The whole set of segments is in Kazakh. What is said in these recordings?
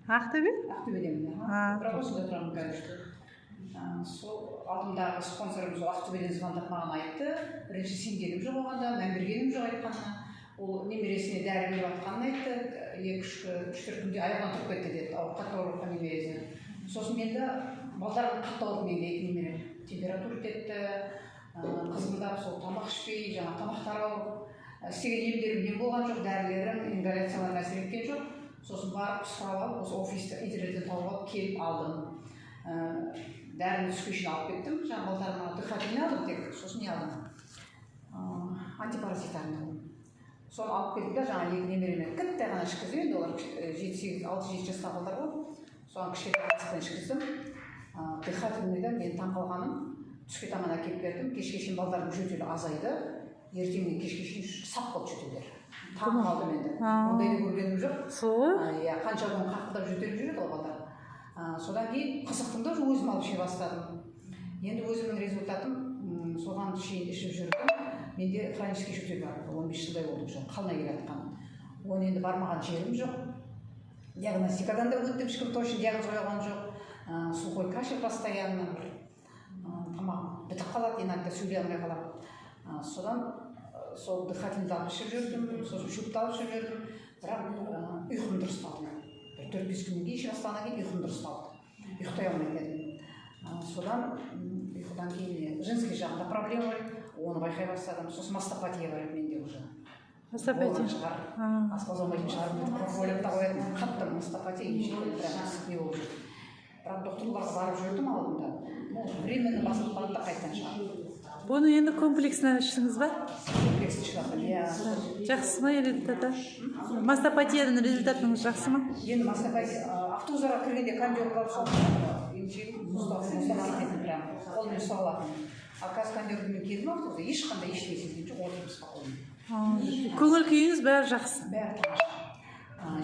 Ақтөбе? Ақтөбедемін. Бірақ осында тұрамын қазір. Сол алдымдағы спонсорымыз Ақтөбеден звондап маған айтты. Бірінші сенгенім жоқ оғанда, мән бергенім жоқ айтқанына. Ол немересіне дәрі беріп жатқанын айтты. 2-3 күнде аяғынан тұрып кетті деді, қатты ауырып жатқан немересіне. Сосын мен де балдарым қатты ауырып менде 2 немерем. Температура кетті, қызымдап сол тамақ ішпей, жаңа тамақтар ауырып. Істеген емдерім не болған жоқ, дәрілерім, ингаляциялар әсер еткен жоқ. Сосын барып сұрап алып, осы офисте интернеттен тауып алып келіп алдым. Дәріні түскешін алып кеттім, жаңа балдарыма дыхательный алдым тек, сосын не алдым? Антипаразитарный алдым. Соны алып келдім да, жаңа 2 немереме кітті ғана ішкіздім, енді олар 6-7 жастағы балдар ғой. Соған кішкене қасықтан ішкіздім. Дыхательныйда мен таң қалғаным, түске таман әкеліп бердім, кешке шейін балдардың жөтелі азайды, ертеңнен кешке шейін сап болып жөтелдер. Таң қалдым енді. Ондайды көргенім жоқ. Қанша күн қақылдап жөтеліп жүреді ол балдар. Содан кейін қызықтым да өзім алып іше бастадым. Енді өзімнің результатым соған шейін ішіп жүрдім. Менде хронический жөтел бар, 15 жылдай болды уже, қалмай келе жатқан. Оны енді бармаған жерім жоқ. Диагностикадан да өттім, ешкім точно диагноз қойған жоқ. Сухой кашель постоянно, тамақ бітіп қалады, иногда сөйлей алмай қалады. Содан сол дыхательный алып ішіп жүрдім, сосын шөпті алып ішіп жүрдім, бірақ ұйқым дұрыс қалды. 4-5 күннен кейін іше бастағаннан кейін ұйқым дұрыс қалды. Ұйықтай алмай келдім. Содан ұйқыдан кейін женский жағында проблема бар, оны байқай бастадым. Сосын мастопатия бар еді менде уже. Мастопатия шығар. Аспазолмайтын шығарым деп ойлап қоятын. Қатты мастопатия ешкім бірақ не болып жүрді. Бірақ докторларға барып жүрдім алдында. Временно басылып барып та қайтадан шығарды. Бұны енді комплексно іштіңіз ба? Комплексно шығарды, иә. Жақсы ма результаты? Мастопатиядан результатыңыз жақсы ма? Енді мастопатия автобустарға кіргенде кондер бар мұздап кететін прям. Қолмен ұстап алатын. Ал қазір кондермен келдім автобуста, ешқандай ештеңе сезген жоқ, отырып спокойно. Көңіл күйіңіз бәрі жақсы? Бәрі тамаша.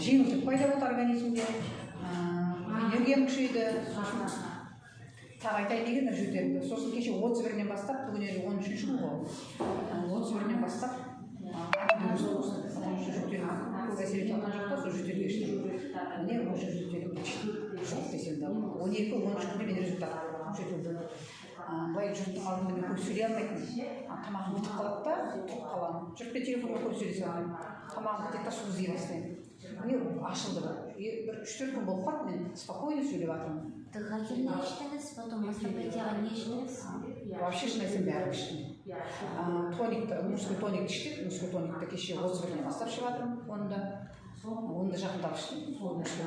Жеңілдік пайда болды организмде, энергиям күшейді. Тағы айтайын дегенде жөтелді. Сосын кеше 31-нен бастап, бүгін енді 13-ші күн ғой. 31-нен бастап жөтелді. Көп әсер ете алған жоқ та, сол жөтелге іштім. Міне уже жөтелі жоқ десем де. 12-13 күнде мен результат жөтелді. Былай жұрттың алдында мен көп сөйлей алмайтын. Тамағым бітіп қалады да, тұрып қаламын. Жұртпен телефонмен көп сөйлесе алмаймын. Тамағым бітеді да, су іздей бастаймын. Міне ашылды. Бір 3-4 күн болып қалды, мен спокойно сөйлеп жатырмын. Дыхательный іштіңіз, потом мастопатияға не іштіңіз? Вообще ешнәрсені бәрін іштім. Тоникті, мужской тоникті іштік, мужской тоникті кеше 31-нен бастап ішіп жатырмын. Оны да жақындап іштім. Сол мужской